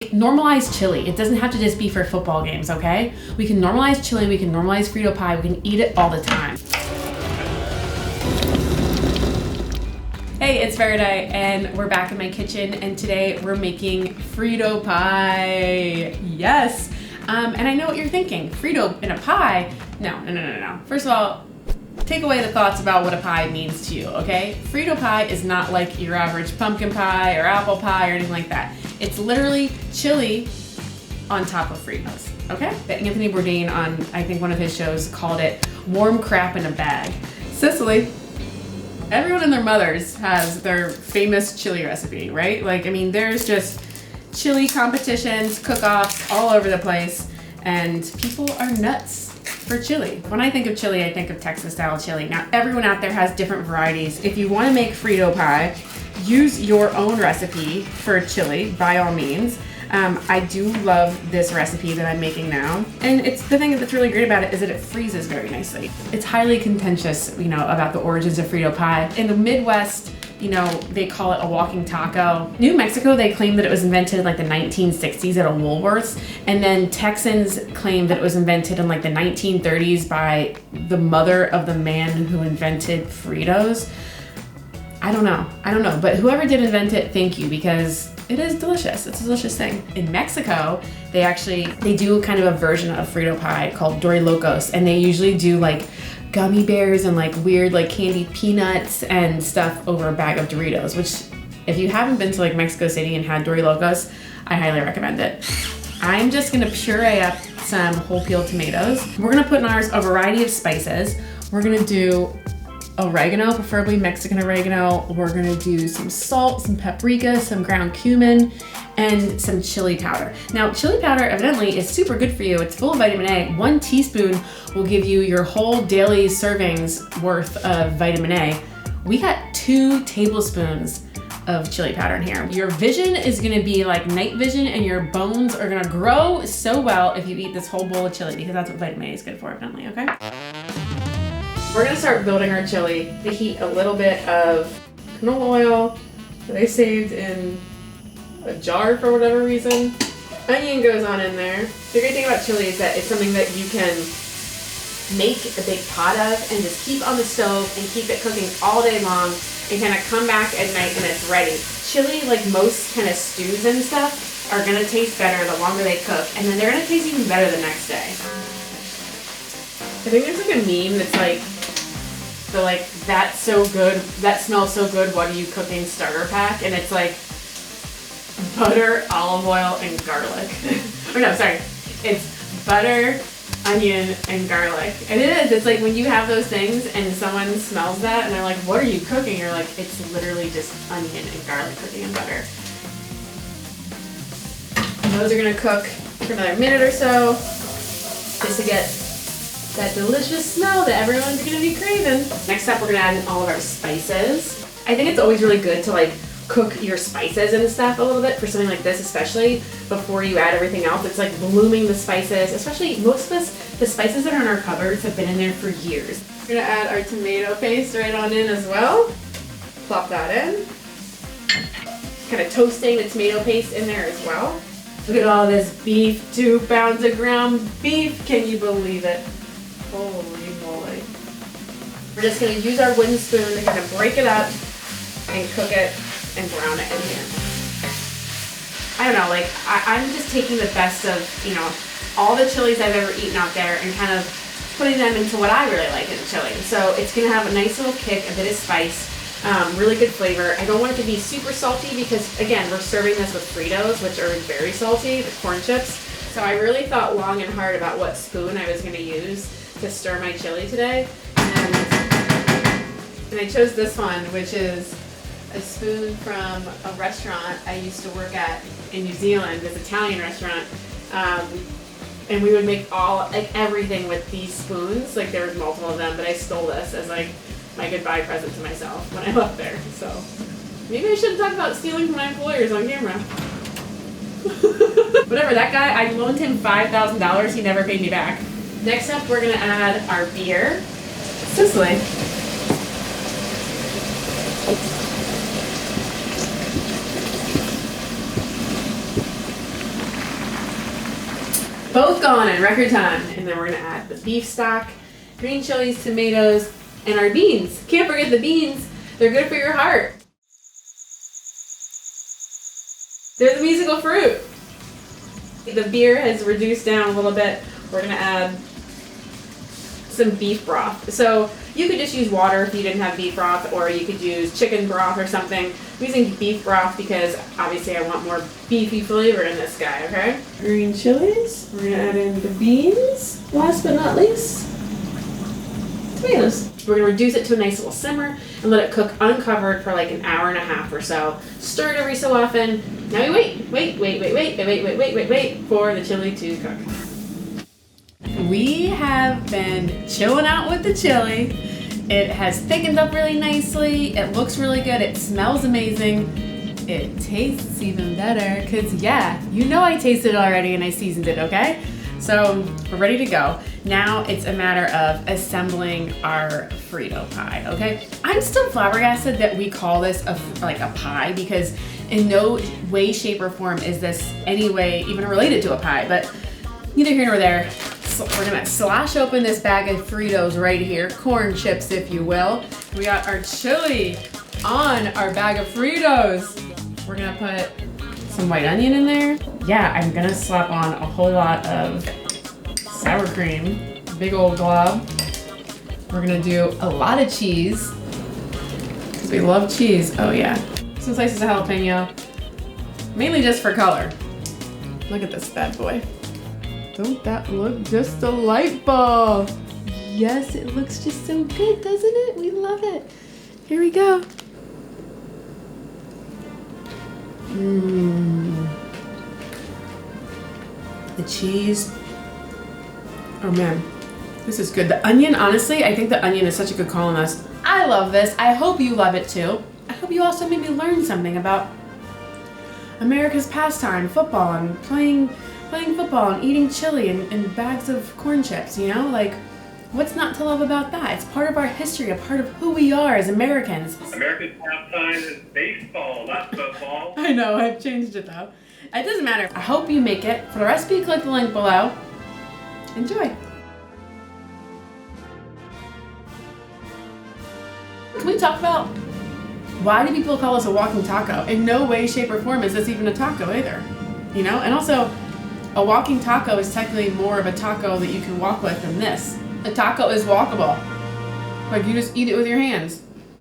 Normalize chili. It doesn't have to just be for football games, okay? We can normalize chili, we can normalize Frito Pie, we can eat it all the time. Hey, it's Faraday, and we're back in my kitchen, and today we're making Frito Pie. Yes! And I know what you're thinking. Frito in a pie? No. First of all, take away the thoughts about what a pie means to you, okay? Frito Pie is not like your average pumpkin pie or apple pie or anything like that. It's literally chili on top of Fritos, okay? Anthony Bourdain on, I think, one of his shows called it warm crap in a bag. Sicily, everyone and their mothers has their famous chili recipe, right? Like, I mean, there's just chili competitions, cook-offs all over the place, and people are nuts for chili. When I think of chili, I think of Texas-style chili. Now, everyone out there has different varieties. If you want to make Frito Pie, use your own recipe for chili, by all means. I do love this recipe that I'm making now. And it's the thing that's really great about it is that it freezes very nicely. It's highly contentious, about the origins of Frito Pie. In the Midwest, they call it a walking taco. New Mexico, they claim that it was invented in like the 1960s at a Woolworths. And then Texans claim that it was invented in like the 1930s by the mother of the man who invented Fritos. I don't know, but whoever did invent it, thank you, because it is delicious. It's a delicious thing. In Mexico, they do kind of a version of Frito Pie called Dorilocos, and they usually do like gummy bears and like weird like candied peanuts and stuff over a bag of Doritos, which if you haven't been to like Mexico City and had Dorilocos, I highly recommend it. I'm just gonna puree up some whole peeled tomatoes. We're gonna put in ours a variety of spices. We're gonna do oregano, preferably Mexican oregano. We're gonna do some salt, some paprika, some ground cumin, and some chili powder. Now, chili powder evidently is super good for you. It's full of vitamin A. 1 teaspoon will give you your whole daily servings worth of vitamin A. We got 2 tablespoons of chili powder in here. Your vision is gonna be like night vision, and your bones are gonna grow so well if you eat this whole bowl of chili, because that's what vitamin A is good for, evidently, okay? We're gonna start building our chili. To heat a little bit of canola oil that I saved in a jar for whatever reason. Onion goes on in there. The great thing about chili is that it's something that you can make a big pot of and just keep on the stove and keep it cooking all day long and kind of come back at night and it's ready. Chili, like most kind of stews and stuff, are gonna taste better the longer they cook, and then they're gonna taste even better the next day. I think there's like a meme that's like, that's so good, that smells so good, what are you cooking starter pack? And it's like butter, olive oil, and garlic. Or no, sorry, it's butter, onion, and garlic. And it is, it's like when you have those things and someone smells that and they're like, what are you cooking? You're like, it's literally just onion and garlic cooking in butter. And those are gonna cook for another minute or so, just to get that delicious smell that everyone's gonna be craving. Next up, we're gonna add in all of our spices. I think it's always really good to like cook your spices and stuff a little bit for something like this, especially before you add everything else. It's like blooming the spices, especially most of us, the spices that are in our cupboards have been in there for years. We're gonna add our tomato paste right on in as well. Plop that in. Kind of toasting the tomato paste in there as well. Look at all this beef, 2 pounds of ground beef. Can you believe it? Holy moly. We're just gonna use our wooden spoon to kind of break it up and cook it and brown it in here. I don't know, like I'm just taking the best of, all the chilies I've ever eaten out there and kind of putting them into what I really like in chili. So it's gonna have a nice little kick, a bit of spice, really good flavor. I don't want it to be super salty because, again, we're serving this with Fritos, which are very salty, the corn chips. So I really thought long and hard about what spoon I was gonna use to stir my chili today, and I chose this one, which is a spoon from a restaurant I used to work at in New Zealand, this Italian restaurant, and we would make everything with these spoons. Like there was multiple of them, but I stole this as like my goodbye present to myself when I left there. So maybe I shouldn't talk about stealing from my employers on camera. Whatever, that guy, I loaned him $5,000, he never paid me back. Next up, we're gonna add our beer. Sicily. both gone in record time. And then we're gonna add the beef stock, green chilies, tomatoes, and our beans. Can't forget the beans. They're good for your heart. They're the musical fruit. The beer has reduced down a little bit. We're gonna add some beef broth. So you could just use water if you didn't have beef broth, or you could use chicken broth or something. I'm using beef broth because obviously I want more beefy flavor in this guy, okay? Green chilies. We're gonna add in the beans. Last but not least, tomatoes. We're gonna reduce it to a nice little simmer and let it cook uncovered for like an hour and a half or so. Stir it every so often. Now we wait for the chili to cook. We have been chilling out with the chili. It has thickened up really nicely. It looks really good. It smells amazing. It tastes even better because, yeah, you know I tasted it already and I seasoned it, okay? So we're ready to go. Now it's a matter of assembling our Frito pie, okay? I'm still flabbergasted that we call this a pie because in no way, shape, or form is this any way even related to a pie, but neither here nor there. So we're gonna slash open this bag of Fritos right here, corn chips if you will. We got our chili on our bag of Fritos. We're gonna put some white onion in there. Yeah, I'm gonna slap on a whole lot of sour cream, big old glob. We're gonna do a lot of cheese, because we love cheese. Oh yeah. Some slices of jalapeno, mainly just for color. Look at this bad boy. Don't that look just delightful? Yes, it looks just so good, doesn't it? We love it. Here we go. The cheese. Oh man, this is good. The onion, honestly, I think the onion is such a good call on us. I love this. I hope you love it too. I hope you also maybe learn something about America's pastime, football, and playing football and eating chili and bags of corn chips, you know? Like, what's not to love about that? It's part of our history, a part of who we are as Americans. America's pastime is baseball, not football. I know, I've changed it though. It doesn't matter. I hope you make it. For the recipe, click the link below. Enjoy. Can we talk about why do people call us a walking taco? In no way, shape, or form is this even a taco either. You know? And also, a walking taco is technically more of a taco that you can walk with than this. A taco is walkable. Like you just eat it with your hands.